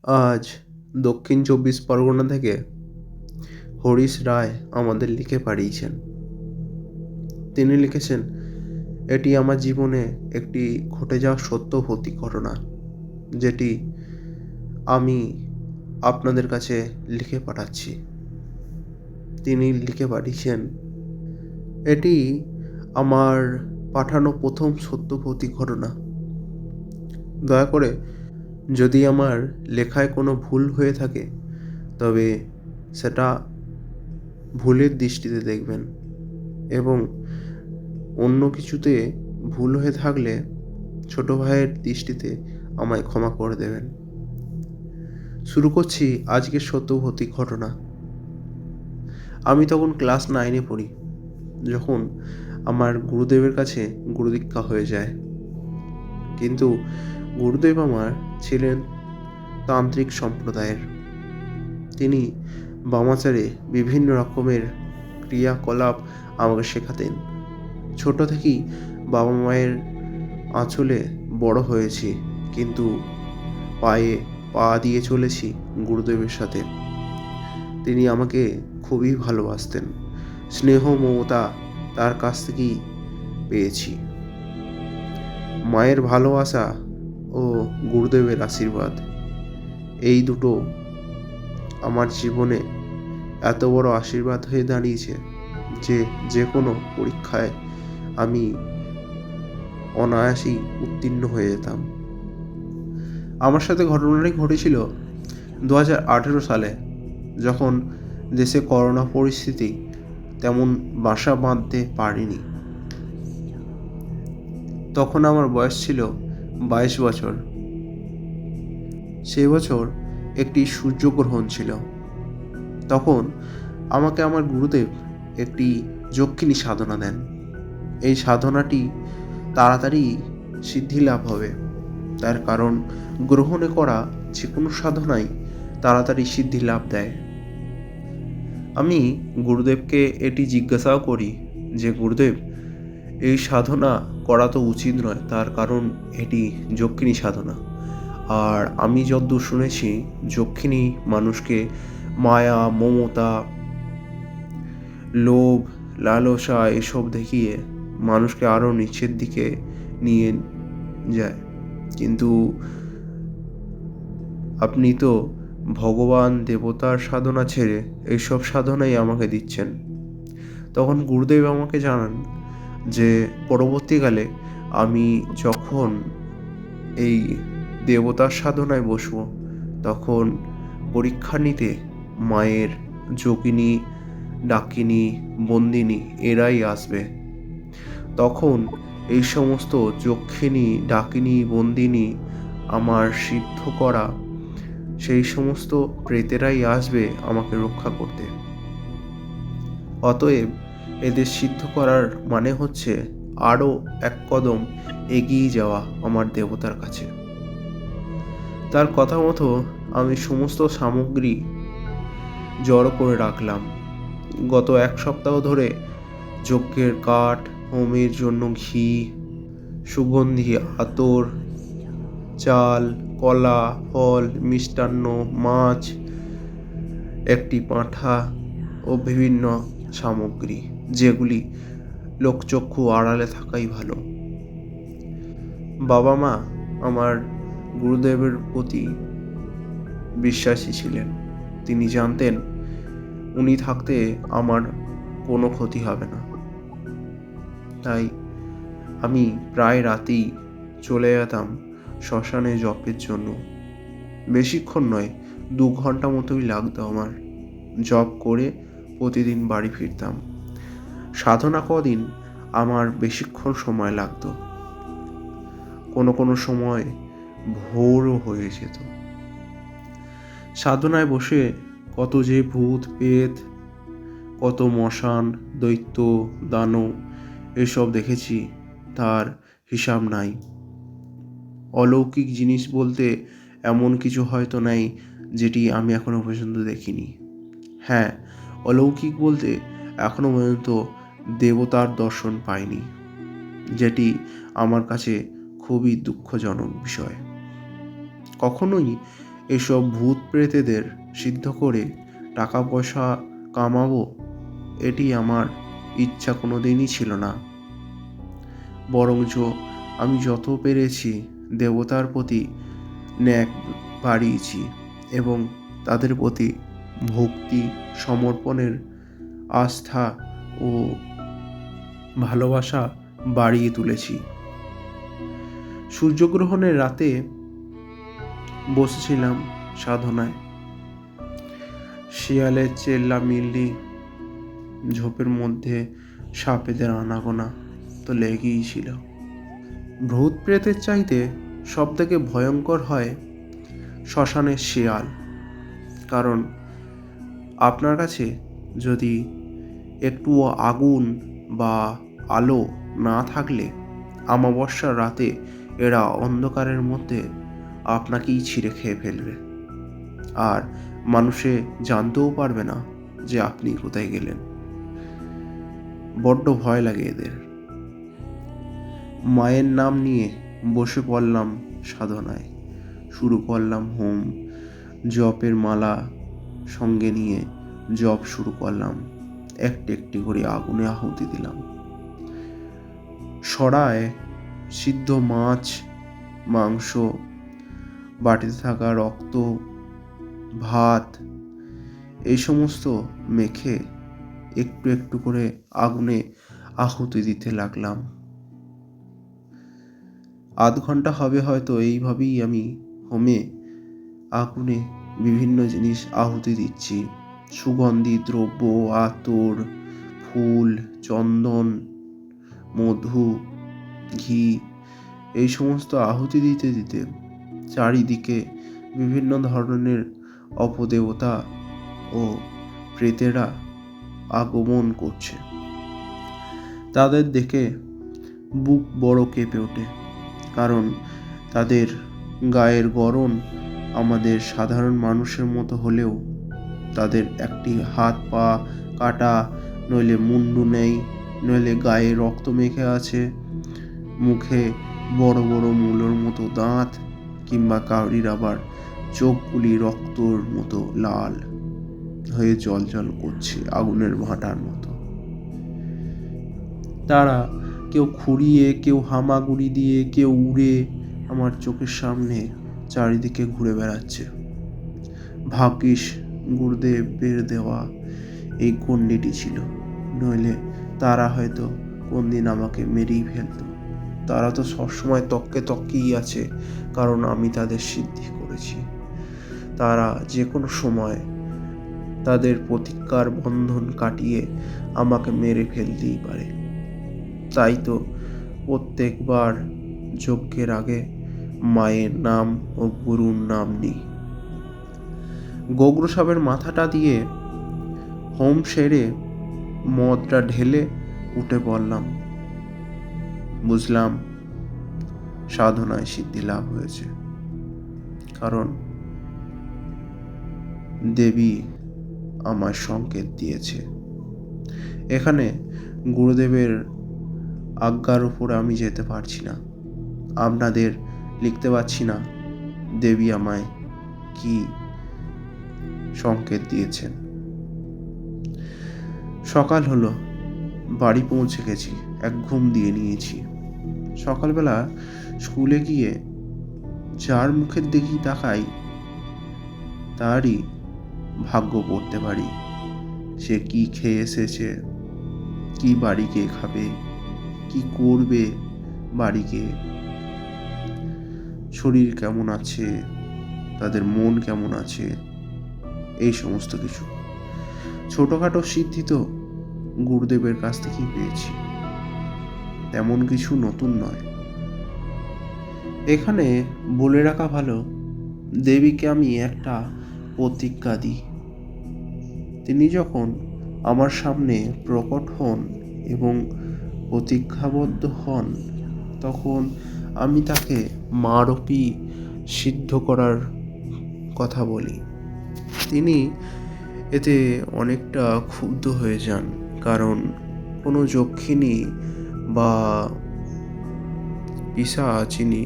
আজ দক্ষিণ ২৪ পরগনা থেকে হরিশ রায় আমাদের লিখে পাঠিয়েছেন। তিনি লিখেছেন, এটি আমার জীবনে একটি ঘটে যাওয়া সত্য ভৌতিক ঘটনা, যেটি আমি আপনাদের কাছে লিখে পাঠাচ্ছি। তিনি লিখে পাঠিয়েছেন, এটি আমার পাঠানো প্রথম সত্য ভৌতিক ঘটনা। দয়া করে যদি আমার লেখায় কোনো ভুল হয়ে থাকে তবে সেটা ভুলের দৃষ্টিতে দেখবেন, এবং অন্য কিছুতে ভুল হয়ে থাকলে ছোট ভাইয়ের দৃষ্টিতে আমায় ক্ষমা করে দেবেন। শুরু করছি আজকের সত্য ভৌতিক ঘটনা। আমি তখন ক্লাস 9-এ পড়ি, যখন আমার গুরুদেবের কাছে গুরুদীক্ষা হয়ে যায়। কিন্তু গুরুদেব আমার ছিলেন তান্ত্রিক সম্প্রদায়ের। তিনি বামাচারে বিভিন্ন রকমের ক্রিয়াকলাপ আমাকে শেখাতেন। ছোট থেকেই বাবা মায়ের আঁচলে বড় হয়েছি, কিন্তু পায়ে পা দিয়ে চলেছি গুরুদেবের সাথে। তিনি আমাকে খুবই ভালোবাসতেন। স্নেহ মমতা তার কাছ থেকেই পেয়েছি। মায়ের ভালোবাসা ও গুরুদেবের আশীর্বাদ, এই দুটো আমার জীবনে এত বড় আশীর্বাদ হয়ে দাঁড়িয়েছে যে যে কোনো পরীক্ষায় আমি অনায়াসেই উত্তীর্ণ হয়ে যেতাম। আমার সাথে ঘটনাটি ঘটেছিল 2018 সালে, যখন দেশে করোনা পরিস্থিতি তেমন বাসা বাঁধতে পারেনি। তখন আমার বয়স ছিল 22 বছর। সেই বছর একটি সূর্যগ্রহণ ছিল। তখন আমাকে আমার গুরুদেব একটি যক্ষিণী সাধনা দেন। এই সাধনাটি তাড়াতাড়ি সিদ্ধি লাভ হবে, তার কারণ গ্রহণে করা যে কোনো সাধনাই তাড়াতাড়ি সিদ্ধি লাভ দেয়। আমি গুরুদেবকে এটি জিজ্ঞাসাও করি যে, গুরুদেব, এই সাধনা করা তো উচিত নয়, তার কারণ এটি যক্ষিণী সাধনা। আর আমি যতদূর শুনেছি, যক্ষিণী মানুষকে মায়া, মমতা, লোভ, লালসা এসব দেখিয়ে মানুষকে আরও নিচের দিকে নিয়ে যায়। কিন্তু আপনি তো ভগবান দেবতার সাধনা ছেড়ে এইসব সাধনাই আমাকে দিচ্ছেন। তখন গুরুদেব আমাকে জানান যে পরবর্তীকালে আমি যখন এই দেবতার সাধনায় বসবো, তখন পরীক্ষা নিতে মায়ের যোগিনী, ডাকিনী, বন্দিনী এরাই আসবে। তখন এই সমস্ত যক্ষিণী, ডাকিনী, বন্দিনী, আমার সিদ্ধ করা সেই সমস্ত প্রেতেরাই আসবে আমাকে রক্ষা করতে। অতএব এদের সিদ্ধ করার মানে হচ্ছে আরও এক কদম এগিয়ে যাওয়া আমার দেবতার কাছে। তার কথা মতো আমি সমস্ত সামগ্রী জড়ো করে রাখলাম। গত 1 সপ্তাহ ধরে যজ্ঞের কাঠ, হোমের জন্য ঘি, সুগন্ধি আতর, চাল, কলা, ফল, মিষ্টান্ন, মাছ, একটি পাঁঠা ও বিভিন্ন সামগ্রী, যেগুলি লোকচক্ষু আড়ালে থাকাই ভালো। বাবা মা আমার গুরুদেবের প্রতি বিশ্বাসী ছিলেন। তিনি জানতেন উনি থাকতে আমার কোনো ক্ষতি হবে না। তাই আমি প্রায় রাতেই চলে যেতাম শ্মশানে জপের জন্য। বেশিক্ষণ নয়, 2 ঘন্টা মতোই লাগতো আমার। জপ করে প্রতিদিন বাড়ি ফিরতাম। সাধনা কদিন আমার বেশিক্ষণ সময় লাগতো, কোনো সময় ভোরও হয়ে যেত। সাধনায় বসে কত যে ভূত পেত, কত মশান, দৈত্য, দানব এসব দেখেছি, তার হিসাব নাই। অলৌকিক জিনিস বলতে এমন কিছু হয়তো নাই যেটি আমি এখনো পর্যন্ত দেখিনি। হ্যাঁ, অলৌকিক বলতে এখনো পর্যন্ত দেবতার দর্শন পাইনি, যেটি আমার কাছে খুবই দুঃখজনক বিষয়। কখনোই এসব ভূত প্রেতেদের সিদ্ধ করে টাকা পয়সা কামাবো, এটি আমার ইচ্ছা কোনোদিনই ছিল না। বরঞ্চ আমি যত পেরেছি দেবতার প্রতি ন্যাক বাড়িয়েছি এবং তাদের প্রতি ভক্তি, সমর্পণের আস্থা ও ভালোবাসা বাড়িয়ে তুলেছি। সূর্যগ্রহণের রাতে বসেছিলাম সাধনায়। শিয়ালের চেল্লামিল্লি, ঝোপের মধ্যে সাপেদের আনাগোনা তো লেগেই ছিল। ভূত প্রেতের চাইতে সব থেকে ভয়ঙ্কর হয় শ্মশানের শিয়াল। কারণ আপনার কাছে যদি একটুও আগুন বা আলো না থাকলে অমাবস্যার রাতে এরা অন্ধকারের মধ্যে আপনাকেই ছিঁড়ে খেয়ে ফেলবে, আর মানুষে জানতেও পারবে না যে আপনি কোথায় গেলেন। বড্ড ভয় লাগে এদের। মায়ের নাম নিয়ে বসে পড়লাম সাধনায়। শুরু করলাম হোম, জপের মালা সঙ্গে নিয়ে জপ শুরু করলাম। একটি একটি করে আগুনে আহুতি দিলাম। সরায় সিদ্ধ মাছ, মাংস, বাটিতে থাকা রক্ত, ভাত, এই সমস্ত মেখে একটু একটু করে আগুনে আহুতি দিতে লাগলাম। আধ ঘন্টা হবে হয়তো এইভাবেই আমি হোমে আগুনে বিভিন্ন জিনিস আহুতি দিচ্ছি। সুগন্ধি দ্রব্য, আতর, ফুল, চন্দন, মধু, ঘি, এই সমস্ত আহুতি দিতে দিতে চারিদিকে বিভিন্ন ধরনের অপদেবতা ও প্রেতেরা আগমন করছে। তাদের দেখে বুক বড় কেঁপে ওঠে, কারণ তাদের গায়ের গড়ন আমাদের সাধারণ মানুষের মতো হলেও তাদের একটি হাত পা কাটা, নইলে মুন্ডু নেই, নইলে গায়ে রক্ত মেখে আছে, মুখে বড় বড় মূলোর মতো দাঁত, কিংবা কাউরির আবার চোখগুলি রক্তর মতো লাল হয়ে জল করছে আগুনের ভাঁটার মতো। তারা কেউ খুঁড়িয়ে, কেউ হামাগুড়ি দিয়ে, কেউ উড়ে আমার চোখের সামনে চারিদিকে ঘুরে বেড়াচ্ছে। ভাগ্যিস গুরুদেবের দেওয়া এই গণ্ডিটি ছিল, নইলে তারা হয়তো কোনদিন আমাকে মেরেই ফেলত। তারা তো সবসময় তককেই আছে, কারণ আমি তাদের সিদ্ধি করেছি। তারা যে কোনো সময় তাদের প্রতিজ্ঞার বন্ধন কাটিয়ে আমাকে মেরে ফেলতেই পারে। তাই তো প্রত্যেকবার যজ্ঞের আগে মায়ের নাম ও গুরুর নাম নিই। গোগ্র সাপের মাথাটা দিয়ে হোম সেরে মদটা ঢেলে উঠে পড়লাম। বুঝলাম সাধনায় সিদ্ধি লাভ হয়েছে, কারণ দেবী আমার সংকেত দিয়েছে। এখানে গুরুদেবের আজ্ঞার উপরে আমি যেতে পারছি না, আপনাদের লিখতে পারছি না দেবী আমায় কি সংকেত দিয়েছেন। সকাল হলো, বাড়ি পৌঁছে গেছি, এক ঘুম দিয়ে নিয়েছি। সকালবেলা স্কুলে গিয়ে যার মুখের দিকেই তাকাই তারই ভাগ্য পড়তে পারি। সে কি খেয়ে এসেছে, কি বাড়ি গিয়ে খাবে, কি করবে বাড়ি গিয়ে, শরীর কেমন আছে, তাদের মন কেমন আছে, এই সমস্ত কিছু ছোটখাটো সিদ্ধি তো গুরুদেবের কাছ থেকেই পেয়েছি, তেমন কিছু নতুন নয়। এখানে বলে রাখা ভালো, দেবীকে আমি একটা প্রতিজ্ঞা দিই। তিনি যখন আমার সামনে প্রকট হন এবং প্রতিজ্ঞাবদ্ধ হন, তখন আমি তাকে মারূপী সিদ্ধ করার কথা বলি। তিনি এতে অনেকটা ক্ষুব্ধ হয়ে যান, কারণ কোনো যক্ষিণী বা পিশাচিনী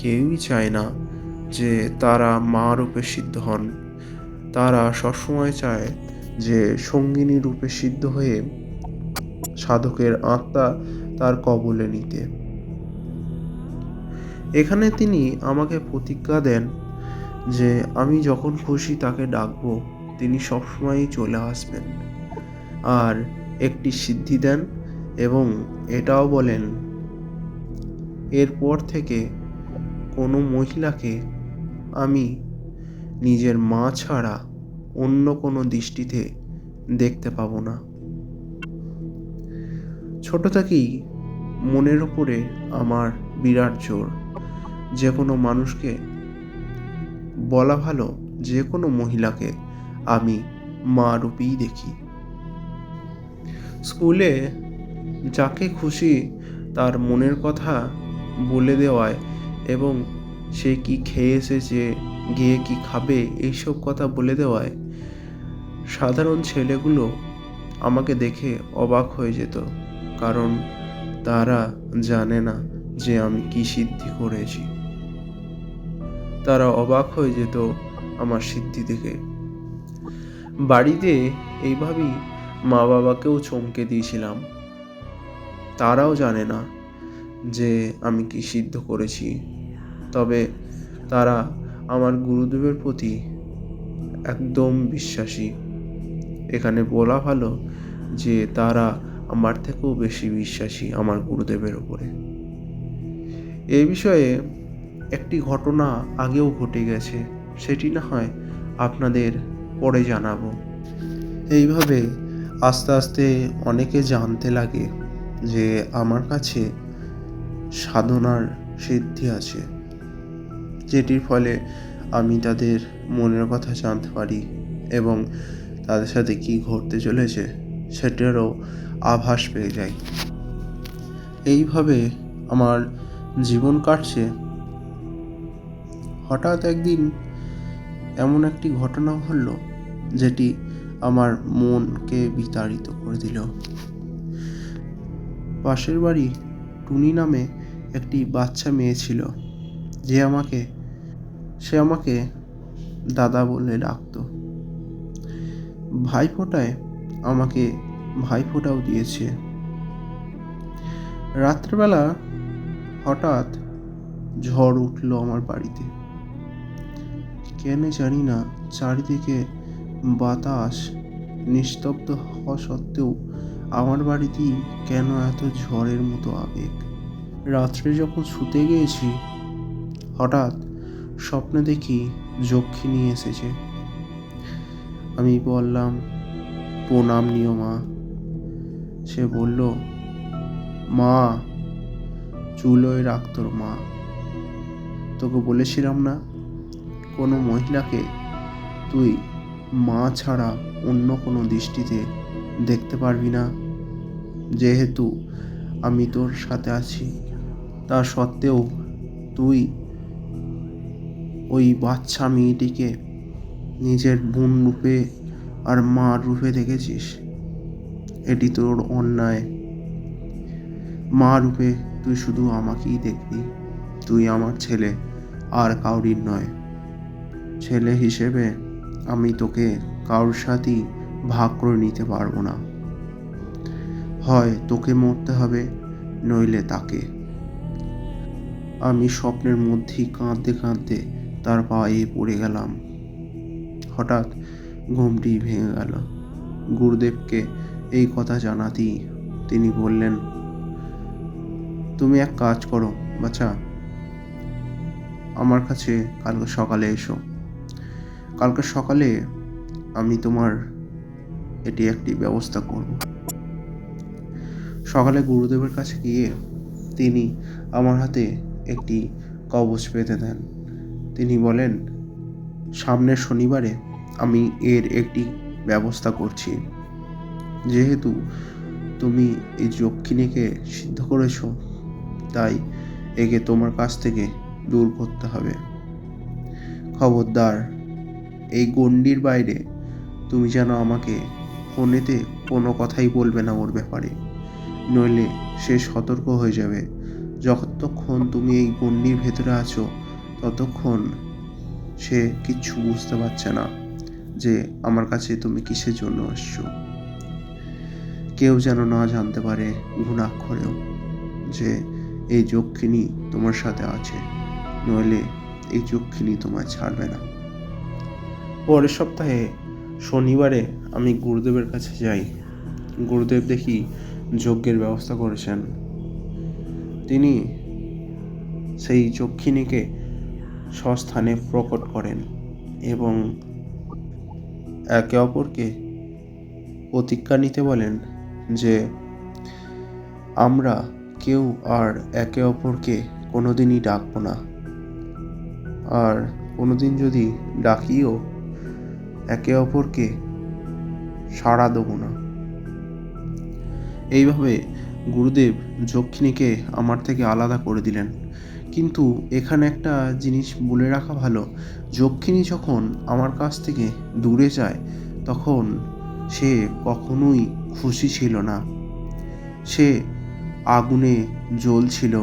কেউই চায় না যে তারা মা রূপে সিদ্ধ হন। তারা সবসময় চায় যে সঙ্গিনী রূপে সিদ্ধ হয়ে সাধকের আত্মা তার কবলে নিতে। এখানে তিনি আমাকে প্রতিজ্ঞা দেন যে আমি যখন খুশি তাকে ডাকবো, তিনি সবসময়ই চলে আসবেন। আর একটি সিদ্ধি দেন এবং এটাও বলেন, এরপর থেকে কোনো মহিলাকে আমি নিজের মা ছাড়া অন্য কোনো দৃষ্টিতে দেখতে পাবো না। ছোট থেকেই মনের উপরে আমার বিরাট জোর। যে কোনো মানুষকে বলা ভালো, যে কোনো মহিলাকে আমি মা রূপেই দেখি। স্কুলে যাকে খুশি তার মনের কথা বলে দেওয়ায় এবং সে কি খেয়ে এসেছে, গিয়ে কি খাবে, এইসব কথা বলে দেওয়ায় সাধারণ ছেলেগুলো আমাকে দেখে অবাক হয়ে যেত, কারণ তারা জানে না যে আমি কি সিদ্ধি করেছি। তারা অবাক হয়ে যেত আমার সিদ্ধি দেখে। বাড়িতে এইভাবেই মা বাবাকেও চমকে দিয়েছিলাম। তারাও জানে না যে আমি কি সিদ্ধ করেছি, তবে তারা আমার গুরুদেবের প্রতি একদম বিশ্বাসী। এখানে বলা ভালো যে তারা আমার থেকেও বেশি বিশ্বাসী আমার গুরুদেবের উপরে। এই বিষয়ে একটি ঘটনা আগেও ঘটে গেছে, সেটি না হয় আপনাদের পরে জানাবো। এইভাবে আস্তে আস্তে অনেকে জানতে লাগে যে আমার কাছে সাধনার সিদ্ধি আছে, যেটির ফলে আমি তাদের মনের কথা জানতে পারি এবং তাদের সাথে কি ঘটতে চলেছে সেটারও আভাস পেয়ে যাই। এইভাবে আমার জীবন কাটছে। হঠাৎ একদিন এমন একটি ঘটনা ঘটল যেটি আমার মনকে বিতাড়িত করে দিল। পাশের বাড়ি টুনি নামে একটি বাচ্চা মেয়ে ছিল, সে আমাকে দাদা বলে ডাকতো। ভাইফোঁটায় আমাকে ভাইফোঁটাও দিয়েছে। রাত্রেবেলা হঠাৎ ঝড় উঠল আমার বাড়িতে। কেন জানি না, চারিদিকে বাতাস নিস্তব্ধ হওয়া সত্ত্বেও আমার বাড়িতেই কেন এত ঝড়ের মতো আবেগ। রাত্রে যখন শুতে গিয়েছি, হঠাৎ স্বপ্নে দেখি যক্ষিণী এসেছে। আমি বললাম, প্রণাম নিও মা। সে বলল, মা চুলোয় রাখ তোর মা। তোকে বলেছিলাম না, কোনো মহিলাকে তুই মা ছাড়া অন্য কোনো দৃষ্টিতে দেখতে পারবি না। যেহেতু আমি তোর সাথে আছি, তা সত্ত্বেও তুই ওই বাচ্চা মেয়েটিকে নিজের বোন রূপে আর মা রূপে দেখেছিস। এটি তোর অন্যায়। মা রূপে তুই শুধু আমাকেই দেখবি। তুই আমার ছেলে, আর কাউরির নয়। ছেলে হিসেবে আমি তোকে কারোর সাথেই ভাগ করে নিতে পারবো না। হয় তোকে মরতে হবে, নইলে তাকে। আমি স্বপ্নের মধ্যেই কাঁদতে কাঁদতে তার পায়ে পড়ে গেলাম। হঠাৎ ঘুমটি ভেঙে গেল। গুরুদেবকে এই কথা জানাতেই তিনি বললেন, তুমি এক কাজ করো বাছা, আমার কাছে কালকে সকালে এসো। কালকে সকালে আমি তোমার এটি একটি ব্যবস্থা করব। সকালে গুরুদেবের কাছে গিয়ে তিনি আমার হাতে একটি কবচ বেঁধে দেন। তিনি বলেন, সামনের শনিবারে আমি এর একটি ব্যবস্থা করছি। যেহেতু তুমি এই যক্ষিণীকে সিদ্ধ করেছ, তাই একে তোমার কাছ থেকে দূর করতে হবে। খবরদার, এই গণ্ডির বাইরে তুমি যেন আমাকে ফোনেতে কোনো কথাই বলবে না ওর ব্যাপারে, নইলে সে সতর্ক হয়ে যাবে। যতক্ষণ তুমি এই গণ্ডির ভেতরে আছো, ততক্ষণ সে কিচ্ছু বুঝতে পারছে না যে আমার কাছে তুমি কিসের জন্য এসছো। কেউ যেন না জানতে পারে ঘুণাক্ষরেও যে এই যক্ষিণী তোমার সাথে আছে, নইলে এই যক্ষিণী তোমায় ছাড়বে না। পরের সপ্তাহে শনিবারে আমি গুরুদেবের কাছে যাই। গুরুদেব দেখি যজ্ঞের ব্যবস্থা করেছেন। তিনি সেই যক্ষিণীকে স্বস্থানে প্রকট করেন এবং একে অপরকে প্রতিজ্ঞা নিতে বলেন যে আমরা কেউ আর একে অপরকে কোনোদিনই ডাকবো না, আর কোনোদিন যদি ডাকিও একে অপরকে সাড়া দেবো না। এইভাবে গুরুদেব যক্ষিণীকে আমার থেকে আলাদা করে দিলেন। কিন্তু এখানে একটা জিনিস বলে রাখা ভালো, যক্ষিণী যখন আমার কাছ থেকে দূরে যায় তখন সে কখনোই খুশি ছিল না। সে আগুনে জ্বলছিল,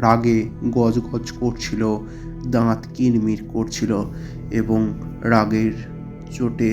রাগে গজগজ করছিল, দাঁত কিরমির করছিল এবং রাগের চোটে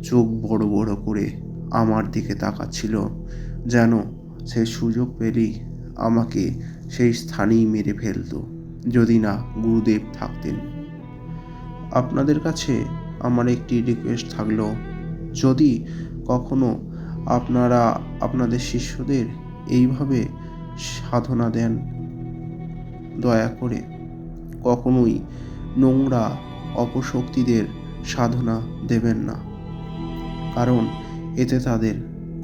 চোখ বড় বড় করে আমার দিকে তাকাচ্ছিল, যেন সে সুযোগ পেলেই আমাকে সেই স্থানেই মেরে ফেলতো যদি না গুরুদেব থাকতেন। আপনাদের কাছে আমার একটি রিকোয়েস্ট থাকলো, যদি কখনো আপনারা আপনাদের শিষ্যদের এইভাবে সাধনা দেন, দয়া করে কখনোই নোংরা অপশক্তিদের সাধনা দেবেন না, কারণ এতে তাদের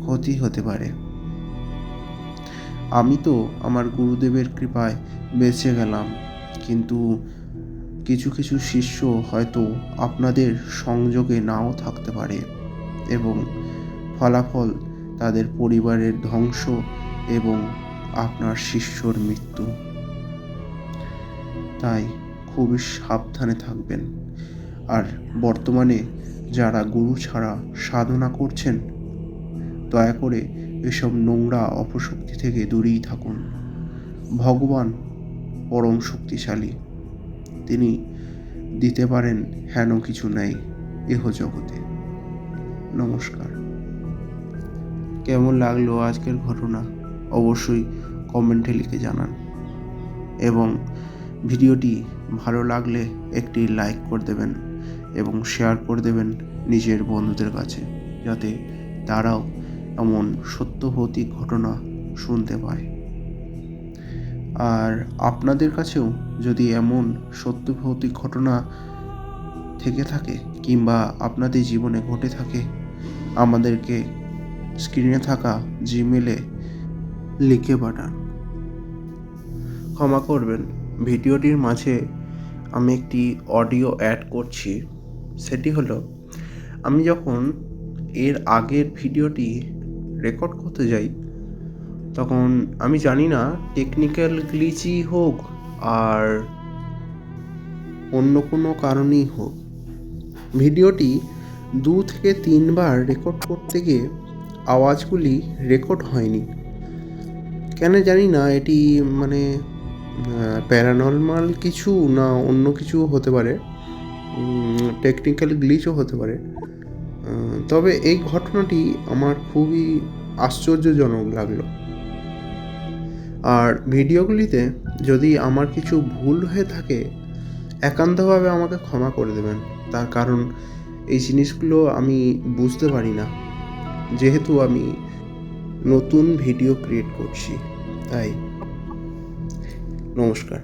ক্ষতি হতে পারে। আমি তো আমার গুরুদেবের কৃপায় বেঁচে গেলাম, কিন্তু কিছু কিছু শিষ্য হয়তো আপনাদের সংযোগে নাও থাকতে পারে এবং ফলাফল তাদের পরিবারের ধ্বংস এবং আপনার শিষ্যর মৃত্যু। তাই খুবই সাবধানে থাকবেন। আর বর্তমানে যারা গুরু ছাড়া সাধনা করছেন, দয়া করে এসব নোংরা অপশক্তি থেকে দূরেই থাকুন। ভগবান পরম শক্তিশালী, তিনি দিতে পারেন হেন কিছু নেই এহ জগতে। নমস্কার। কেমন লাগলো আজকের ঘটনা অবশ্যই কমেন্টে লিখে জানান, এবং ভিডিওটি ভালো লাগলে একটি লাইক করে দেবেন এবং শেয়ার করে দেবেন নিজের বন্ধুদের কাছে, যাতে তারাও এমন সত্যভৌতিক ঘটনা শুনতে পায়। আর আপনাদের কাছেও যদি এমন সত্যভৌতিক ঘটনা থেকে থাকে কিংবা আপনাদের জীবনে ঘটে থাকে, আমাদেরকে স্ক্রিনে থাকা জিমেলে লিখে পাঠান। ক্ষমা করবেন, ভিডিওটির মাঝে আমি একটি অডিও অ্যাড করছি। সেটি হলো, আমি যখন এর আগের ভিডিওটি রেকর্ড করতে যাই তখন আমি জানি না টেকনিক্যাল গ্লিচই হোক আর অন্য কোনো কারণেই হোক, ভিডিওটি 2 থেকে 3 বার রেকর্ড করতে গিয়ে আওয়াজগুলি রেকর্ড হয়নি। কেন জানি না, এটি মানে প্যারানর্মাল কিছু না অন্য কিছু হতে পারে, টেকনিক্যাল গ্লিচও হতে পারে। তবে এই ঘটনাটি আমার খুবই আশ্চর্যজনক লাগলো। আর ভিডিওগুলিতে যদি আমার কিছু ভুল হয়ে থাকে একান্তভাবে আমাকে ক্ষমা করে দেবেন, তার কারণ এই জিনিসগুলো আমি বুঝতে পারি না, যেহেতু আমি নতুন ভিডিও ক্রিয়েট করছি। তাই নমস্কার।